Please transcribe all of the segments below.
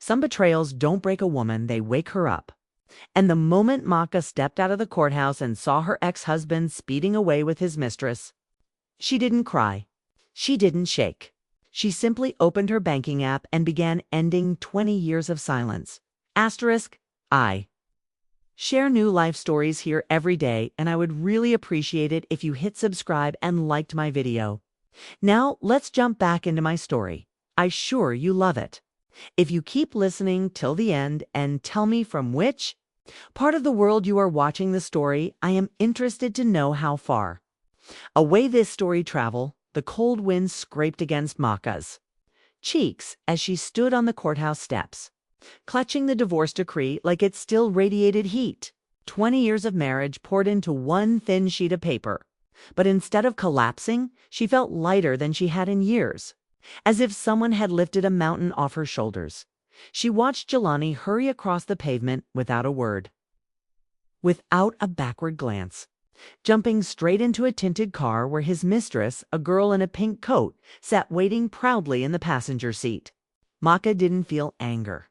Some betrayals don't break a woman, they wake her up. And the moment Maka stepped out of the courthouse and saw her ex-husband speeding away with his mistress, she didn't cry. She didn't shake. She simply opened her banking app and began ending 20 years of silence. I share new life stories here every day, and I would really appreciate it if you hit subscribe and liked my video. Now let's jump back into my story. I'm sure you love it. If you keep listening till the end and tell me from which part of the world you are watching the story, I am interested to know how far away this story travel. The cold wind scraped against Maka's cheeks as she stood on the courthouse steps, clutching the divorce decree like it still radiated heat. 20 years of marriage poured into one thin sheet of paper. But instead of collapsing, she felt lighter than she had in years, as if someone had lifted a mountain off her shoulders. She watched Jelani hurry across the pavement without a word, without a backward glance, jumping straight into a tinted car where his mistress, a girl in a pink coat, sat waiting proudly in the passenger seat. Maka didn't feel anger.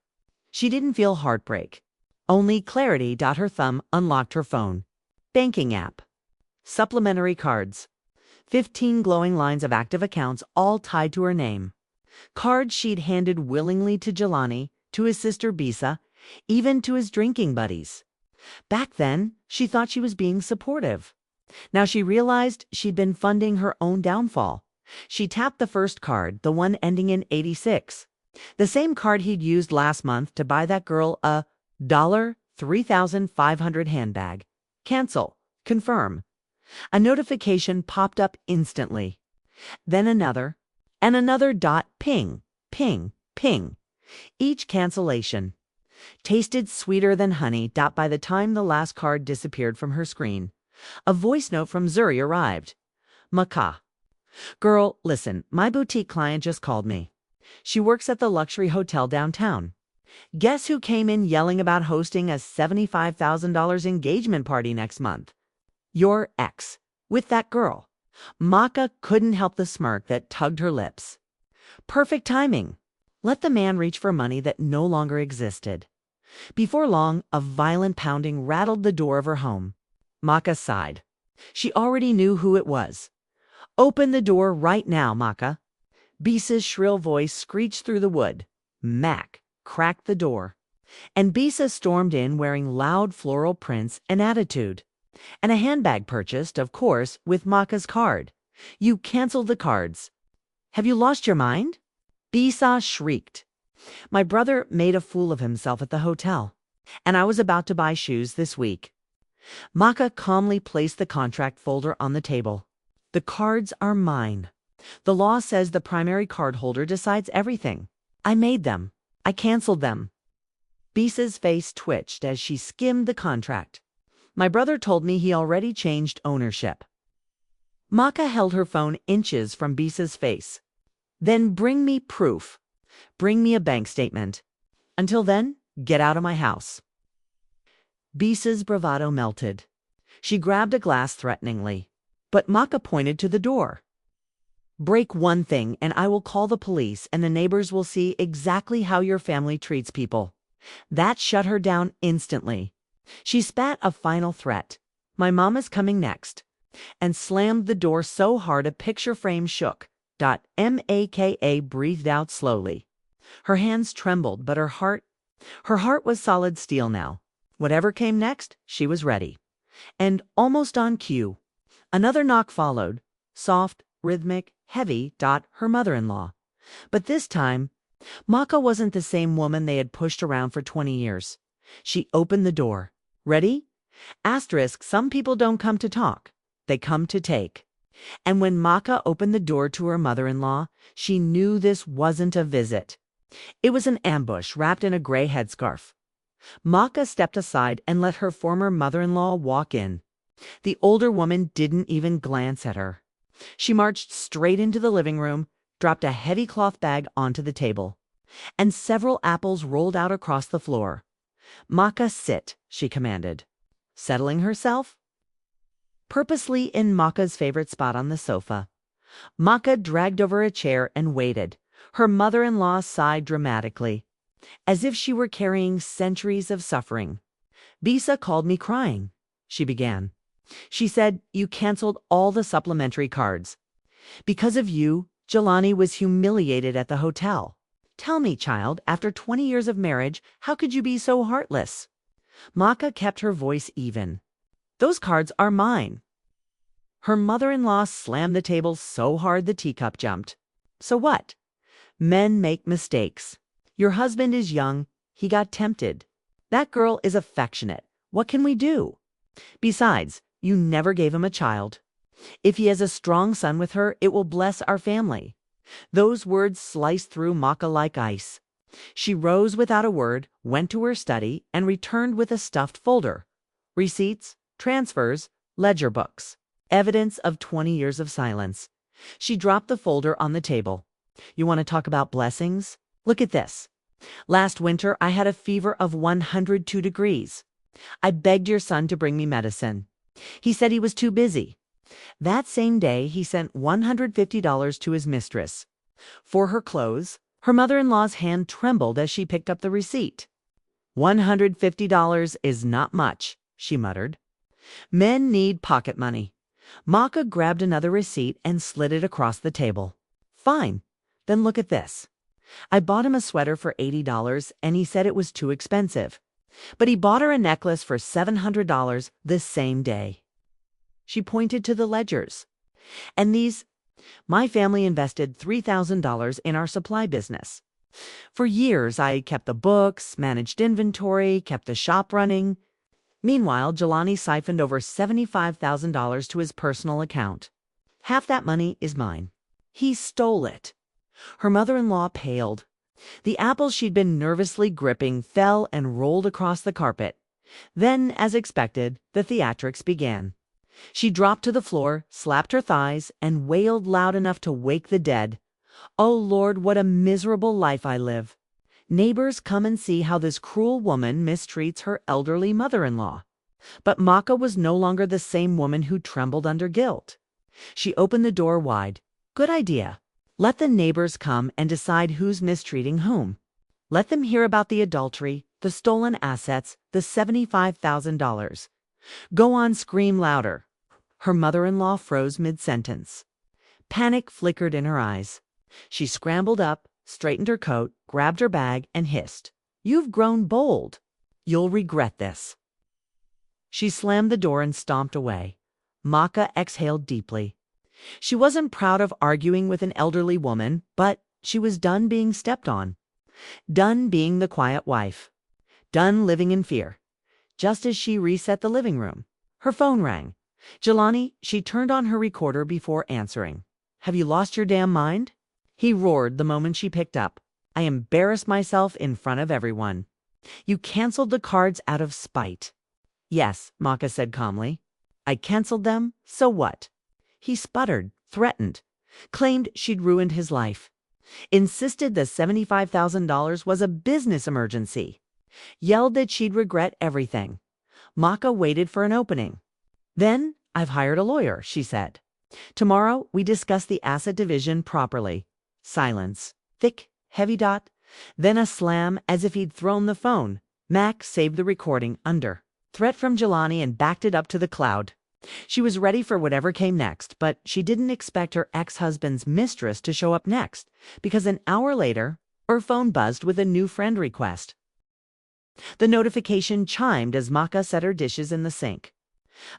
She didn't feel heartbreak. Only clarity. Her thumb unlocked her phone. Banking app. Supplementary cards. 15 glowing lines of active accounts, all tied to her name. Cards she'd handed willingly to Jelani, to his sister Bisa, even to his drinking buddies. Back then, she thought she was being supportive. Now she realized she'd been funding her own downfall. She tapped the first card, the one ending in 86. The same card he'd used last month to buy that girl a $3,500 handbag. Cancel. Confirm. A notification popped up instantly. Then another, and another. Ping, ping, ping. Each cancellation tasted sweeter than honey. By the time the last card disappeared from her screen, a voice note from Zuri arrived. Maka. Girl, listen, my boutique client just called me. She works at the luxury hotel downtown. Guess who came in yelling about hosting a $75,000 engagement party next month? Your ex, with that girl. Maka couldn't help the smirk that tugged her lips. Perfect timing. Let the man reach for money that no longer existed. Before long, a violent pounding rattled the door of her home. Maka sighed. She already knew who it was. Open the door right now, Maka. Bisa's shrill voice screeched through the wood. Mac cracked the door, and Bisa stormed in wearing loud floral prints and attitude. And a handbag purchased, of course, with Maka's card. You canceled the cards. Have you lost your mind? Bisa shrieked. My brother made a fool of himself at the hotel, and I was about to buy shoes this week. Maka calmly placed the contract folder on the table. The cards are mine. The law says the primary card holder decides everything. I made them. I canceled them. Bisa's face twitched as she skimmed the contract. My brother told me he already changed ownership. Maka held her phone inches from Bisa's face. Then bring me proof. Bring me a bank statement. Until then, get out of my house. Bisa's bravado melted. She grabbed a glass threateningly, but Maka pointed to the door. Break one thing and I will call the police, and the neighbors will see exactly how your family treats people. That shut her down instantly. She spat a final threat. My mom is coming next. And slammed the door so hard a picture frame shook. Maka breathed out slowly. Her hands trembled, but her heart was solid steel now. Whatever came next, she was ready. And almost on cue, another knock followed. Soft, rhythmic, heavy. Her mother-in-law. But this time, Maka wasn't the same woman they had pushed around for 20 years. She opened the door. Ready? Some people don't come to talk. They come to take. And when Maka opened the door to her mother-in-law, she knew this wasn't a visit. It was an ambush wrapped in a gray headscarf. Maka stepped aside and let her former mother-in-law walk in. The older woman didn't even glance at her. She marched straight into the living room, dropped a heavy cloth bag onto the table, and several apples rolled out across the floor. Maka, sit, she commanded. Settling herself purposely in Maka's favorite spot on the sofa. Maka dragged over a chair and waited. Her mother-in-law sighed dramatically. as if she were carrying centuries of suffering. Bisa called me crying, she began. She said, "You canceled all the supplementary cards. Because of you, Jelani was humiliated at the hotel. Tell me, child, after 20 years of marriage, how could you be so heartless?" Maka kept her voice even. "Those cards are mine." Her mother-in-law slammed the table so hard the teacup jumped. "So what? Men make mistakes. Your husband is young. He got tempted. That girl is affectionate. What can we do? Besides, you never gave him a child. If he has a strong son with her, it will bless our family." Those words sliced through Maka like ice. She rose without a word, went to her study, and returned with a stuffed folder. Receipts, transfers, ledger books. Evidence of 20 years of silence. She dropped the folder on the table. "You want to talk about blessings? Look at this. Last winter, I had a fever of 102 degrees. I begged your son to bring me medicine. He said he was too busy. That same day, he sent $150 to his mistress. For her clothes, her mother-in-law's hand trembled as she picked up the receipt. $150 is not much," she muttered. "Men need pocket money." Maka grabbed another receipt and slid it across the table. "Fine. Then look at this. I bought him a sweater for $80 and he said it was too expensive. But he bought her a necklace for $700 the same day." She pointed to the ledgers. "And these, my family invested $3,000 in our supply business. For years, I kept the books, managed inventory, kept the shop running. Meanwhile, Jelani siphoned over $75,000 to his personal account. Half that money is mine. He stole it." Her mother-in-law paled. The apples she'd been nervously gripping fell and rolled across the carpet. Then, as expected, the theatrics began. She dropped to the floor, slapped her thighs, and wailed loud enough to wake the dead. "Oh Lord, what a miserable life I live. Neighbors come and see how this cruel woman mistreats her elderly mother-in-law." But Maka was no longer the same woman who trembled under guilt. She opened the door wide. "Good idea. Let the neighbors come and decide who's mistreating whom. Let them hear about the adultery, the stolen assets, the $75,000. Go on, scream louder." Her mother-in-law froze mid-sentence. Panic flickered in her eyes. She scrambled up, straightened her coat, grabbed her bag, and hissed, "You've grown bold. You'll regret this." She slammed the door and stomped away. Maka exhaled deeply. She wasn't proud of arguing with an elderly woman, but she was done being stepped on. Done being the quiet wife. Done living in fear. Just as she reset the living room, her phone rang. "Jelani," she turned on her recorder before answering. "Have you lost your damn mind?" He roared the moment she picked up. "I embarrassed myself in front of everyone. You canceled the cards out of spite." "Yes," Maka said calmly. "I canceled them, so what?" He sputtered, threatened, claimed she'd ruined his life, insisted the $75,000 was a business emergency, yelled that she'd regret everything. Maka waited for an opening. "Then I've hired a lawyer," she said. "Tomorrow we discuss the asset division properly." Silence. Thick, heavy dot. Then a slam as if he'd thrown the phone. Mac saved the recording under. Threat from Jelani and backed it up to the cloud. She was ready for whatever came next, but she didn't expect her ex-husband's mistress to show up next, because an hour later, her phone buzzed with a new friend request. The notification chimed as Maka set her dishes in the sink.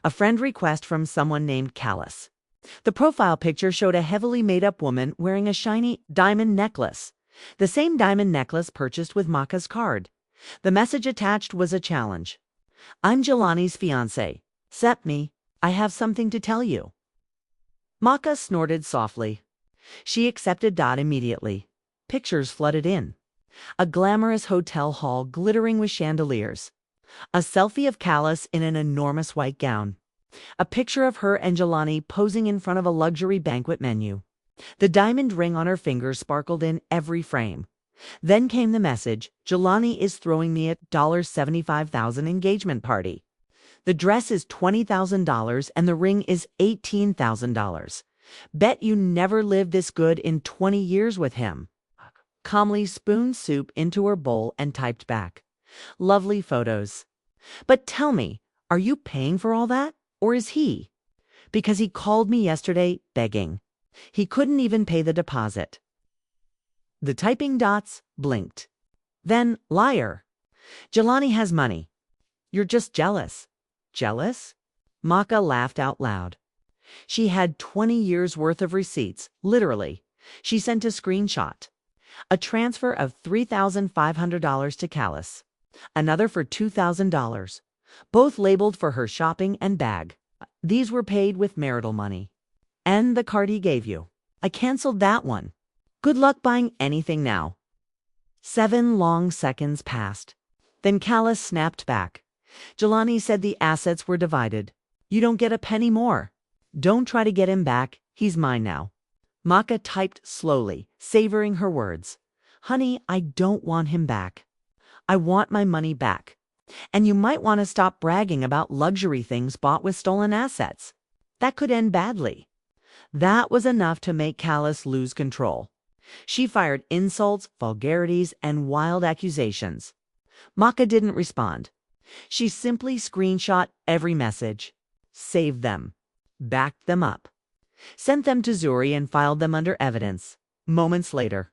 A friend request from someone named Callus. The profile picture showed a heavily made-up woman wearing a shiny diamond necklace, the same diamond necklace purchased with Maka's card. The message attached was a challenge. "I'm Jelani's fiancé. Accept me. I have something to tell you." Maka snorted softly. She accepted Dot immediately. Pictures flooded in. A glamorous hotel hall glittering with chandeliers. A selfie of Callus in an enormous white gown. A picture of her and Jelani posing in front of a luxury banquet menu. The diamond ring on her finger sparkled in every frame. Then came the message, "Jelani is throwing me a $75,000 engagement party. The dress is $20,000 and the ring is $18,000. Bet you never lived this good in 20 years with him." calmly spooned soup into her bowl and typed back, "Lovely photos. But tell me, are you paying for all that? Or is he? Because he called me yesterday begging. He couldn't even pay the deposit." The typing dots blinked. Then, liar. Jelani has money. You're just jealous. Jealous? Maka laughed out loud. She had 20 years' worth of receipts, literally. She sent a screenshot. A transfer of $3,500 to Callis. Another for $2,000. Both labeled for her shopping and bag. These were paid with marital money. And the card he gave you. I canceled that one. Good luck buying anything now. 7 long seconds passed. Then Callis snapped back. Jelani said the assets were divided. You don't get a penny more. Don't try to get him back. He's mine now. Maka typed slowly, savoring her words. Honey, I don't want him back. I want my money back. And you might want to stop bragging about luxury things bought with stolen assets. That could end badly. That was enough to make Callis lose control. She fired insults, vulgarities, and wild accusations. Maka didn't respond. She simply screenshot every message, saved them, backed them up, sent them to Zuri and filed them under evidence. Moments later,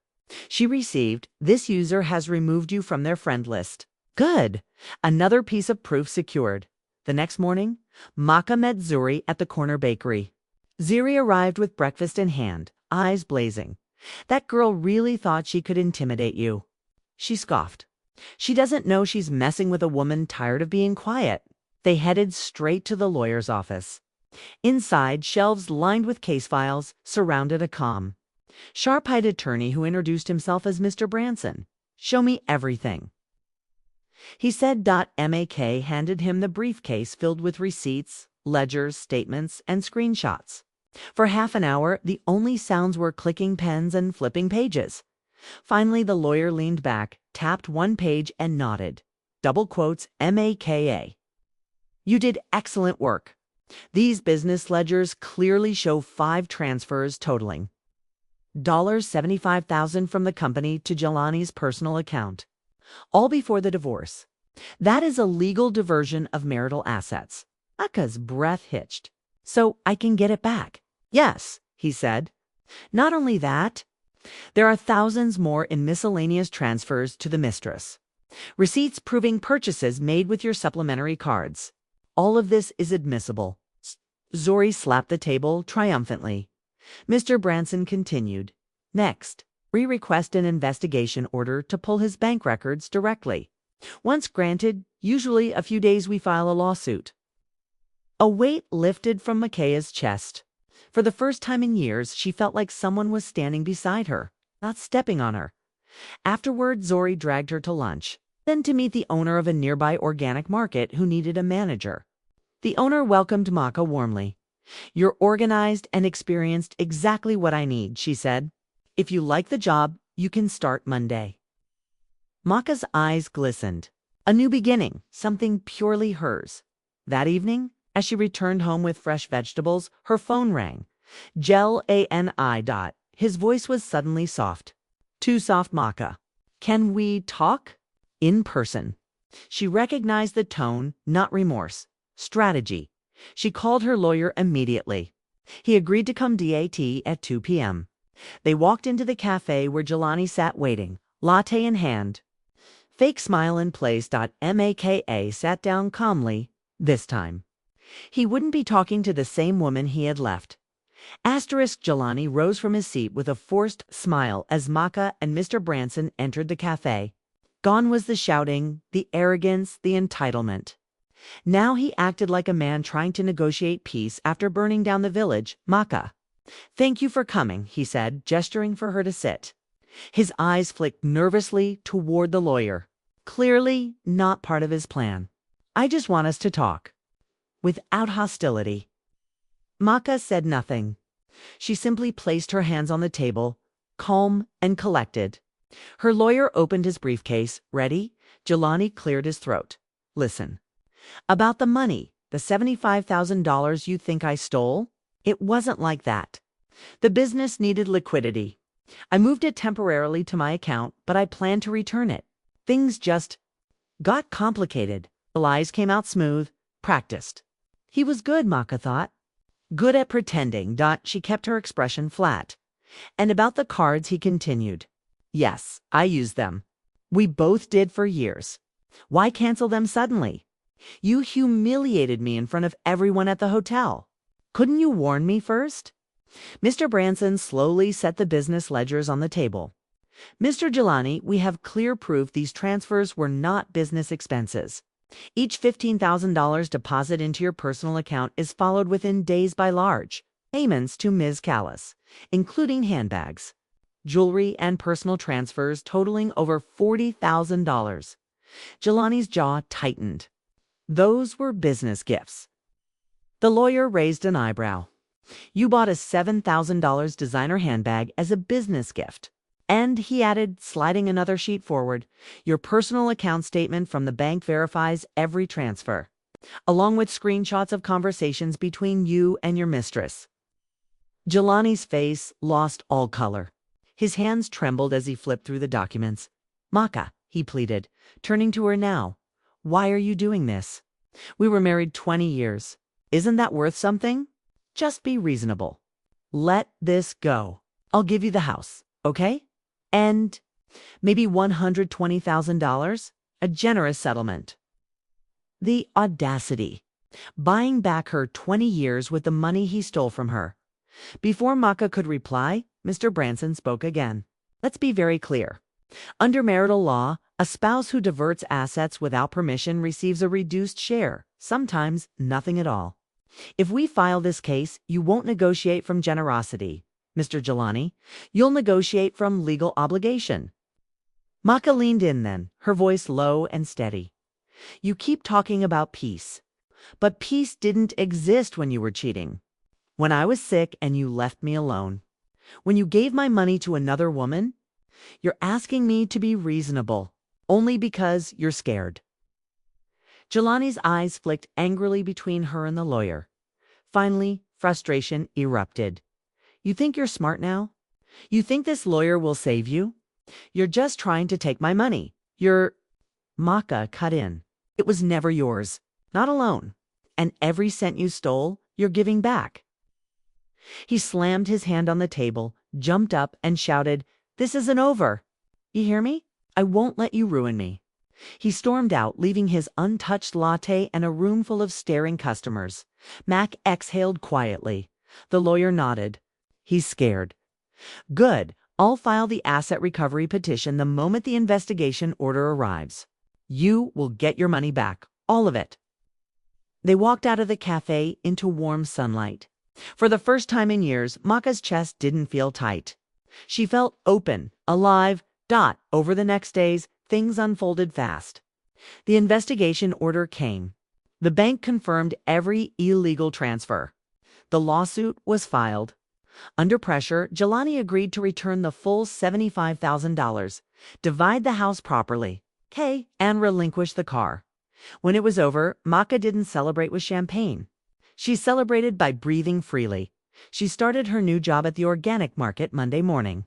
she received, "This user has removed you from their friend list." Good. Another piece of proof secured. The next morning, Maka met Zuri at the corner bakery. Zuri arrived with breakfast in hand, eyes blazing. That girl really thought she could intimidate you. She scoffed. She doesn't know she's messing with a woman tired of being quiet. They headed straight to the lawyer's office. Inside, shelves lined with case files surrounded a calm, sharp-eyed attorney who introduced himself as Mr. Branson. "Show me everything," he said. Mak handed him the briefcase filled with receipts, ledgers, statements, and screenshots. For half an hour, the only sounds were clicking pens and flipping pages. Finally, the lawyer leaned back, tapped one page, and nodded. Double quotes, Maka. "You did excellent work. These business ledgers clearly show 5 transfers totaling $75,000 from the company to Jelani's personal account, all before the divorce. That is a legal diversion of marital assets." Maka's breath hitched. "So I can get it back?" "Yes," he said. "Not only that, there are thousands more in miscellaneous transfers to the mistress. Receipts proving purchases made with your supplementary cards. All of this is admissible." Zuri slapped the table triumphantly. Mr. Branson continued. "Next, we request an investigation order to pull his bank records directly. Once granted, usually a few days, we file a lawsuit." A weight lifted from Makaya's chest. For the first time in years, she felt like someone was standing beside her, not stepping on her. Afterward, Zuri dragged her to lunch, then to meet the owner of a nearby organic market who needed a manager. The owner welcomed Maka warmly. "You're organized and experienced, exactly what I need," she said. "If you like the job, you can start Monday." Maka's eyes glistened. A new beginning, something purely hers. That evening, as she returned home with fresh vegetables, her phone rang. Jelani. His voice was suddenly soft. "Too soft, Maka. Can we talk?" "In person." She recognized the tone, not remorse. Strategy. She called her lawyer immediately. He agreed to come DAT at 2 p.m. They walked into the cafe where Jelani sat waiting, latte in hand. Fake smile in place. Maka sat down calmly, this time. He wouldn't be talking to the same woman he had left. Jelani rose from his seat with a forced smile as Maka and Mr. Branson entered the cafe. Gone was the shouting, the arrogance, the entitlement. Now he acted like a man trying to negotiate peace after burning down the village. "Maka, thank you for coming," he said, gesturing for her to sit. His eyes flicked nervously toward the lawyer. Clearly not part of his plan. "I just want us to talk." Without hostility. Maka said nothing. She simply placed her hands on the table, calm and collected. Her lawyer opened his briefcase. "Ready?" Jelani cleared his throat. "Listen. About the money, the $75,000 you think I stole? It wasn't like that. The business needed liquidity. I moved it temporarily to my account, but I plan to return it. Things just got complicated. The lies came out smooth, practiced. He was good, Maka thought. Good at pretending. She kept her expression flat. And about the cards, he continued. Yes, I used them. We both did for years. Why cancel them suddenly? You humiliated me in front of everyone at the hotel. Couldn't you warn me first? Mr. Branson slowly set the business ledgers on the table. Mr. Jelani, we have clear proof these transfers were not business expenses. Each $15,000 deposit into your personal account is followed within days by large payments to Ms. Callis, including handbags, jewelry, and personal transfers totaling over $40,000. Jelani's jaw tightened. Those were business gifts. The lawyer raised an eyebrow. You bought a $7,000 designer handbag as a business gift. And, he added, sliding another sheet forward, your personal account statement from the bank verifies every transfer, along with screenshots of conversations between you and your mistress. Jelani's face lost all color. His hands trembled as he flipped through the documents. Maka, he pleaded, turning to her now. Why are you doing this? We were married 20 years. Isn't that worth something? Just be reasonable. Let this go. I'll give you the house, okay? And maybe $120,000? A generous settlement. The audacity. Buying back her 20 years with the money he stole from her. Before Maka could reply, Mr. Branson spoke again. Let's be very clear. Under marital law, a spouse who diverts assets without permission receives a reduced share, sometimes nothing at all. If we file this case, you won't negotiate from generosity, Mr. Jelani. You'll negotiate from legal obligation. Maka leaned in then, her voice low and steady. You keep talking about peace. But peace didn't exist when you were cheating. When I was sick and you left me alone. When you gave my money to another woman. You're asking me to be reasonable, only because you're scared. Jelani's eyes flicked angrily between her and the lawyer. Finally, frustration erupted. You think you're smart now? You think this lawyer will save you? You're just trying to take my money. Maka cut in. It was never yours, not alone. And every cent you stole, you're giving back. He slammed his hand on the table, jumped up, and shouted, This isn't over. You hear me? I won't let you ruin me. He stormed out, leaving his untouched latte and a room full of staring customers. Mac exhaled quietly. The lawyer nodded. He's scared. Good. I'll file the asset recovery petition the moment the investigation order arrives. You will get your money back, all of it. They walked out of the cafe into warm sunlight. For the first time in years, Maka's chest didn't feel tight. She felt open, alive. Over the next days, things unfolded fast. The investigation order came. The bank confirmed every illegal transfer. The lawsuit was filed. Under pressure, Jelani agreed to return the full $75,000, divide the house properly, and relinquish the car. When it was over, Maka didn't celebrate with champagne. She celebrated by breathing freely. She started her new job at the organic market Monday morning.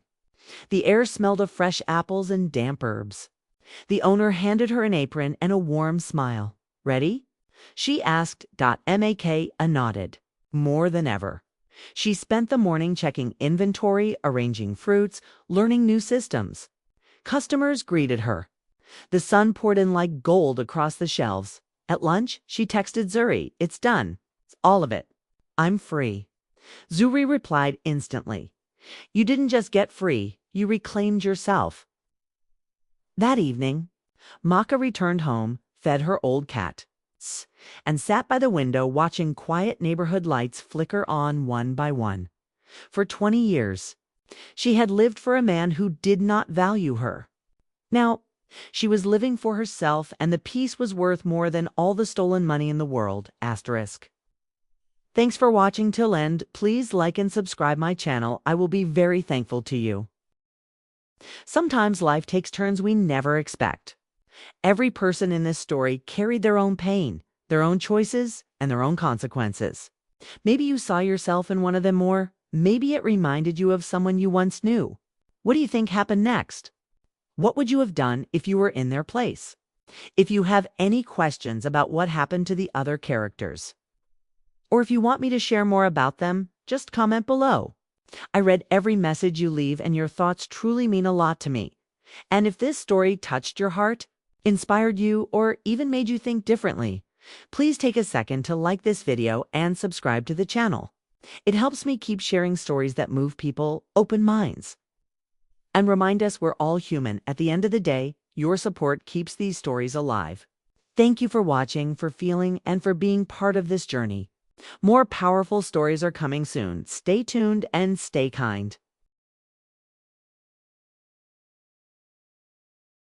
The air smelled of fresh apples and damp herbs. The owner handed her an apron and a warm smile. Ready? She asked. Maka nodded. More than ever. She spent the morning checking inventory, arranging fruits, learning new systems. Customers greeted her. The sun poured in like gold across the shelves. At lunch, she texted Zuri, It's done. It's all of it. I'm free. Zuri replied instantly. You didn't just get free, you reclaimed yourself. That evening, Maka returned home, fed her old cat, and sat by the window watching quiet neighborhood lights flicker on one by one. For 20 years, she had lived for a man who did not value her. Now, she was living for herself, and the peace was worth more than all the stolen money in the world. Thanks for watching till end. Please like and subscribe my channel. I will be very thankful to you. Sometimes life takes turns we never expect. Every person in this story carried their own pain, their own choices, and their own consequences. Maybe you saw yourself in one of them, or maybe it reminded you of someone you once knew. What do you think happened next? What would you have done if you were in their place? If you have any questions about what happened to the other characters, or if you want me to share more about them, just comment below. I read every message you leave, and your thoughts truly mean a lot to me. And if this story touched your heart, inspired you, or even made you think differently, please take a second to like this video and subscribe to the channel. It helps me keep sharing stories that move people, open minds, and remind us we're all human. At the end of the day, your support keeps these stories alive. Thank you for watching, for feeling, and for being part of this journey. More powerful stories are coming soon. Stay tuned and stay kind.